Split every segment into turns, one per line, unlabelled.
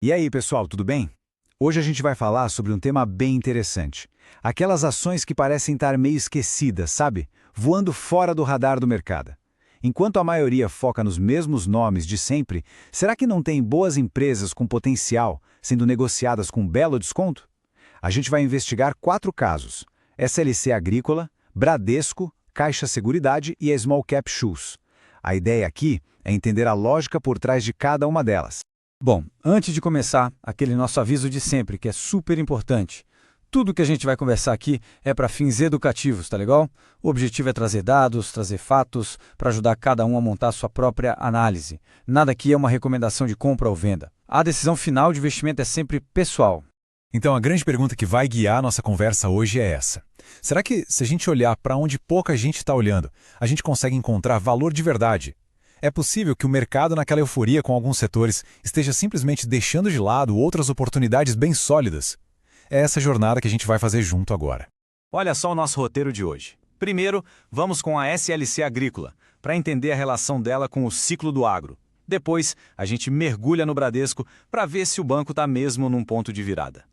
E aí, pessoal, tudo bem? Hoje a gente vai falar sobre um tema bem interessante. Aquelas ações que parecem estar meio esquecidas, sabe? Voando fora do radar do mercado. Enquanto a maioria foca nos mesmos nomes de sempre, será que não tem boas empresas com potencial sendo negociadas com um belo desconto? A gente vai investigar 4 casos: SLC Agrícola, Bradesco, Caixa Seguridade e a Small Cap Shoes. A ideia aqui é entender a lógica por trás de cada uma delas.
Bom, antes de começar, aquele nosso aviso de sempre, que é super importante. Tudo que a gente vai conversar aqui é para fins educativos, tá legal? O objetivo é trazer dados, trazer fatos, para ajudar cada um a montar sua própria análise. Nada aqui é uma recomendação de compra ou venda. A decisão final de investimento é sempre pessoal.
Então a grande pergunta que vai guiar a nossa conversa hoje é essa. Será que, se a gente olhar para onde pouca gente está olhando, a gente consegue encontrar valor de verdade? É possível que o mercado, naquela euforia com alguns setores, esteja simplesmente deixando de lado outras oportunidades bem sólidas? É essa jornada que a gente vai fazer junto agora.
Olha só o nosso roteiro de hoje. Primeiro, vamos com a SLC Agrícola, para entender a relação dela com o ciclo do agro. Depois, a gente mergulha no Bradesco para ver se o banco está mesmo num ponto de virada.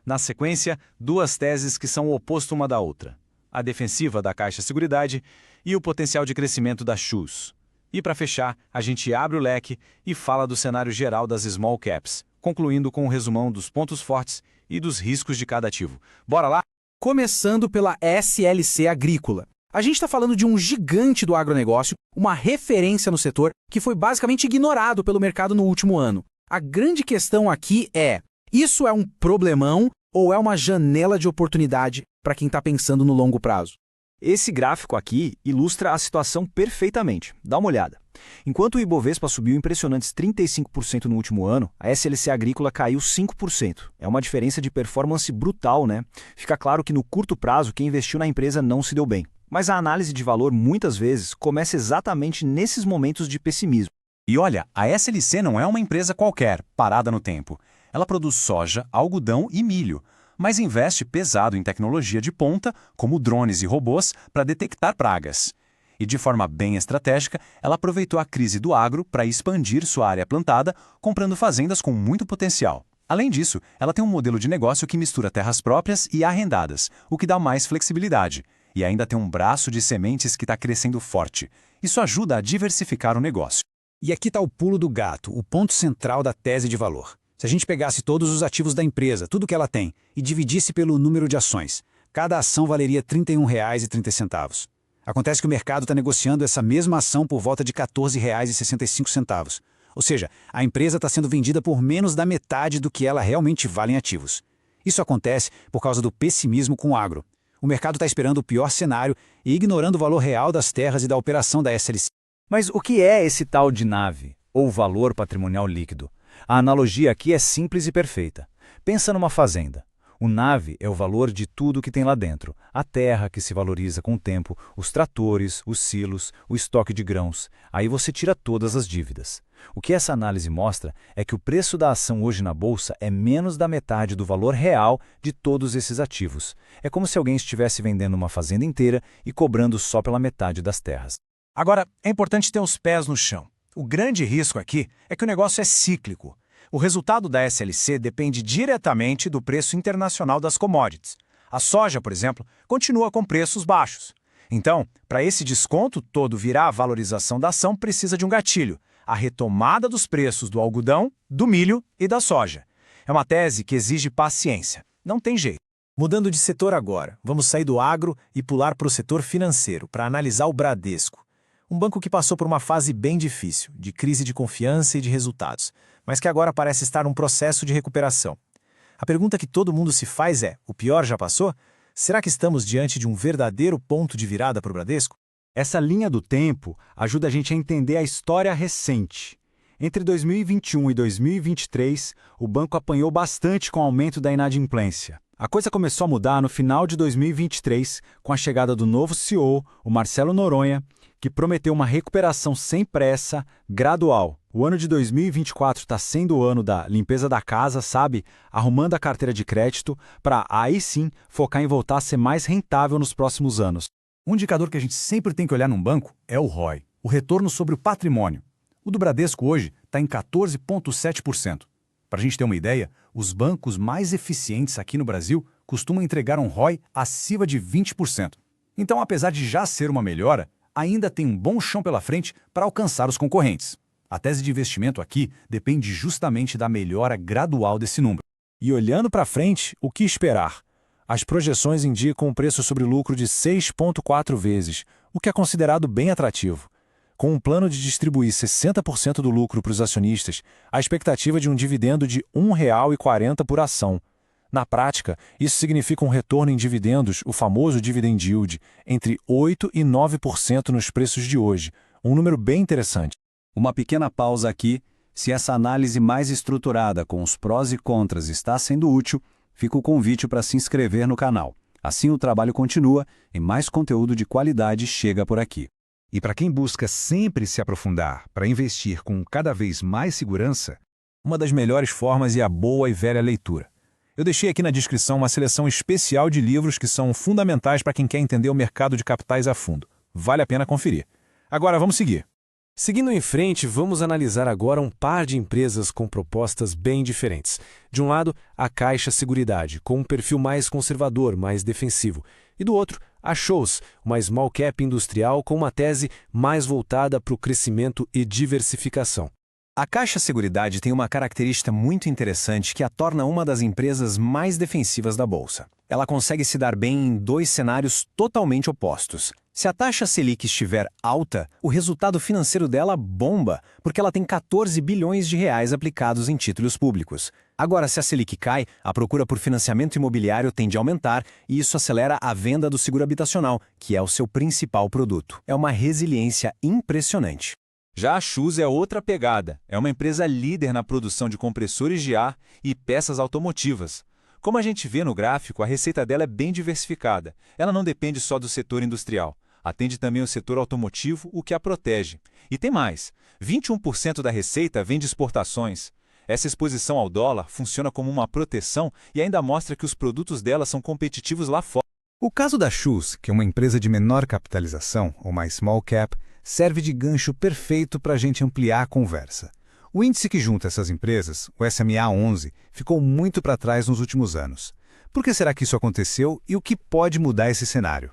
Na sequência, 2 teses que são o oposto uma da outra: a defensiva da Caixa Seguridade e o potencial de crescimento da Shoes. E para fechar, a gente abre o leque e fala do cenário geral das small caps, concluindo com um resumão dos pontos fortes e dos riscos de cada ativo. Bora lá?
Começando pela SLC Agrícola. A gente está falando de um gigante do agronegócio, uma referência no setor que foi basicamente ignorado pelo mercado no último ano. A grande questão aqui é: isso é um problemão ou é uma janela de oportunidade para quem está pensando no longo prazo?
Esse gráfico aqui ilustra a situação perfeitamente. Dá uma olhada. Enquanto o Ibovespa subiu impressionantes 35% no último ano, a SLC Agrícola caiu 5%. É uma diferença de performance brutal, né? Fica claro que no curto prazo quem investiu na empresa não se deu bem. Mas a análise de valor muitas vezes começa exatamente nesses momentos de pessimismo.
E olha, a SLC não é uma empresa qualquer, parada no tempo. Ela produz soja, algodão e milho, mas investe pesado em tecnologia de ponta, como drones e robôs, para detectar pragas. E de forma bem estratégica, ela aproveitou a crise do agro para expandir sua área plantada, comprando fazendas com muito potencial. Além disso, ela tem um modelo de negócio que mistura terras próprias e arrendadas, o que dá mais flexibilidade. E ainda tem um braço de sementes que está crescendo forte. Isso ajuda a diversificar o negócio.
E aqui está o pulo do gato, o ponto central da tese de valor. Se a gente pegasse todos os ativos da empresa, tudo que ela tem, e dividisse pelo número de ações, cada ação valeria R$ 31,30. Acontece que o mercado está negociando essa mesma ação por volta de R$ 14,65. Ou seja, a empresa está sendo vendida por menos da metade do que ela realmente vale em ativos. Isso acontece por causa do pessimismo com o agro. O mercado está esperando o pior cenário e ignorando o valor real das terras e da operação da SLC.
Mas o que é esse tal de NAV, ou valor patrimonial líquido? A analogia aqui é simples e perfeita. Pensa numa fazenda. O NAV é o valor de tudo que tem lá dentro. A terra, que se valoriza com o tempo, os tratores, os silos, o estoque de grãos. Aí você tira todas as dívidas. O que essa análise mostra é que o preço da ação hoje na bolsa é menos da metade do valor real de todos esses ativos. É como se alguém estivesse vendendo uma fazenda inteira e cobrando só pela metade das terras.
Agora, é importante ter os pés no chão. O grande risco aqui é que o negócio é cíclico. O resultado da SLC depende diretamente do preço internacional das commodities. A soja, por exemplo, continua com preços baixos. Então, para esse desconto todo virar a valorização da ação, precisa de um gatilho: a retomada dos preços do algodão, do milho e da soja. É uma tese que exige paciência. Não tem jeito.
Mudando de setor agora, vamos sair do agro e pular para o setor financeiro, para analisar o Bradesco. Um banco que passou por uma fase bem difícil, de crise de confiança e de resultados, mas que agora parece estar num processo de recuperação. A pergunta que todo mundo se faz é: o pior já passou? Será que estamos diante de um verdadeiro ponto de virada para o Bradesco?
Essa linha do tempo ajuda a gente a entender a história recente. Entre 2021 e 2023, o banco apanhou bastante com o aumento da inadimplência. A coisa começou a mudar no final de 2023, com a chegada do novo CEO, o Marcelo Noronha, que prometeu uma recuperação sem pressa, gradual. O ano de 2024 está sendo o ano da limpeza da casa, sabe? Arrumando a carteira de crédito para, aí sim, focar em voltar a ser mais rentável nos próximos anos.
Um indicador que a gente sempre tem que olhar num banco é o ROI, o retorno sobre o patrimônio. O do Bradesco hoje está em 14,7%.
Para a gente ter uma ideia, os bancos mais eficientes aqui no Brasil costumam entregar um ROI acima de 20%. Então, apesar de já ser uma melhora, ainda tem um bom chão pela frente para alcançar os concorrentes. A tese de investimento aqui depende justamente da melhora gradual desse número.
E olhando para frente, o que esperar? As projeções indicam um preço sobre lucro de 6,4 vezes, o que é considerado bem atrativo. Com um plano de distribuir 60% do lucro para os acionistas, a expectativa é de um dividendo de R$ 1,40 por ação. Na prática, isso significa um retorno em dividendos, o famoso dividend yield, entre 8% e 9% nos preços de hoje, um número bem interessante.
Uma pequena pausa aqui. Se essa análise mais estruturada com os prós e contras está sendo útil, fica o convite para se inscrever no canal. Assim o trabalho continua e mais conteúdo de qualidade chega por aqui.
E para quem busca sempre se aprofundar para investir com cada vez mais segurança,
uma das melhores formas é a boa e velha leitura. Eu deixei aqui na descrição uma seleção especial de livros que são fundamentais para quem quer entender o mercado de capitais a fundo. Vale a pena conferir. Agora vamos seguir.
Seguindo em frente, vamos analisar agora um par de empresas com propostas bem diferentes. De um lado, a Caixa Seguridade, com um perfil mais conservador, mais defensivo. E do outro, a Shows, uma small cap industrial com uma tese mais voltada para o crescimento e diversificação.
A Caixa Seguridade tem uma característica muito interessante que a torna uma das empresas mais defensivas da Bolsa. Ela consegue se dar bem em dois cenários totalmente opostos. Se a taxa Selic estiver alta, o resultado financeiro dela bomba, porque ela tem 14 bilhões de reais aplicados em títulos públicos. Agora, se a Selic cai, a procura por financiamento imobiliário tende a aumentar e isso acelera a venda do seguro habitacional, que é o seu principal produto. É uma resiliência impressionante.
Já a Shoes é outra pegada. É uma empresa líder na produção de compressores de ar e peças automotivas. Como a gente vê no gráfico, a receita dela é bem diversificada. Ela não depende só do setor industrial. Atende também o setor automotivo, o que a protege. E tem mais. 21% da receita vem de exportações. Essa exposição ao dólar funciona como uma proteção e ainda mostra que os produtos dela são competitivos lá fora.
o caso da Shoes, que é uma empresa de menor capitalização, ou uma small cap, serve de gancho perfeito para a gente ampliar a conversa. O índice que junta essas empresas, o SMA 11, ficou muito para trás nos últimos anos. Por que será que isso aconteceu e o que pode mudar esse cenário?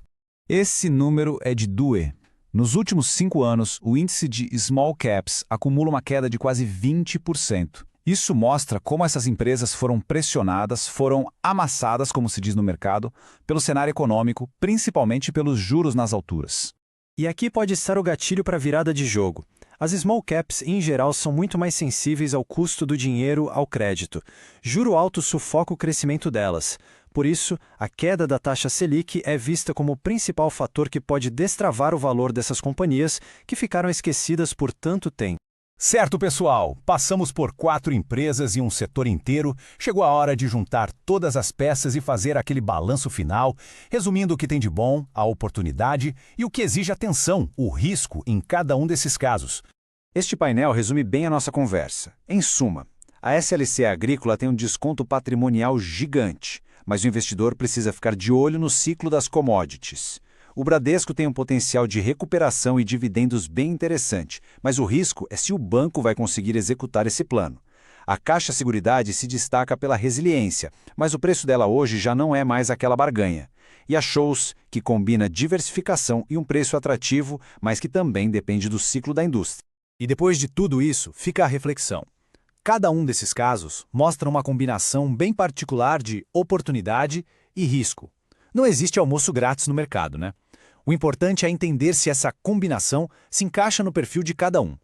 Esse número é de doer. Nos últimos 5 anos, o índice de small caps acumula uma queda de quase 20%. Isso mostra como essas empresas foram pressionadas, foram amassadas, como se diz no mercado, pelo cenário econômico, principalmente pelos juros nas alturas.
E aqui pode estar o gatilho para a virada de jogo. As small caps, em geral, são muito mais sensíveis ao custo do dinheiro, ao crédito. Juro alto sufoca o crescimento delas. Por isso, a queda da taxa Selic é vista como o principal fator que pode destravar o valor dessas companhias que ficaram esquecidas por tanto tempo.
Certo, pessoal, passamos por 4 empresas e um setor inteiro. Chegou a hora de juntar todas as peças e fazer aquele balanço final, resumindo o que tem de bom, a oportunidade e o que exige atenção, o risco em cada um desses casos.
Este painel resume bem a nossa conversa. Em suma, a SLC Agrícola tem um desconto patrimonial gigante, mas o investidor precisa ficar de olho no ciclo das commodities. O Bradesco tem um potencial de recuperação e dividendos bem interessante, mas o risco é se o banco vai conseguir executar esse plano. A Caixa Seguridade se destaca pela resiliência, mas o preço dela hoje já não é mais aquela barganha. E a Shows, que combina diversificação e um preço atrativo, mas que também depende do ciclo da indústria.
E depois de tudo isso, fica a reflexão. Cada um desses casos mostra uma combinação bem particular de oportunidade e risco. Não existe almoço grátis no mercado, né? O importante é entender se essa combinação se encaixa no perfil de cada um.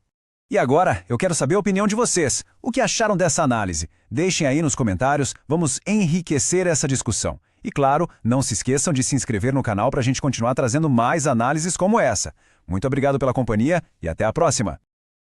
E agora, eu quero saber a opinião de vocês. O que acharam dessa análise? Deixem aí nos comentários, vamos enriquecer essa discussão. E claro, não se esqueçam de se inscrever no canal para a gente continuar trazendo mais análises como essa. Muito obrigado pela companhia e até a próxima!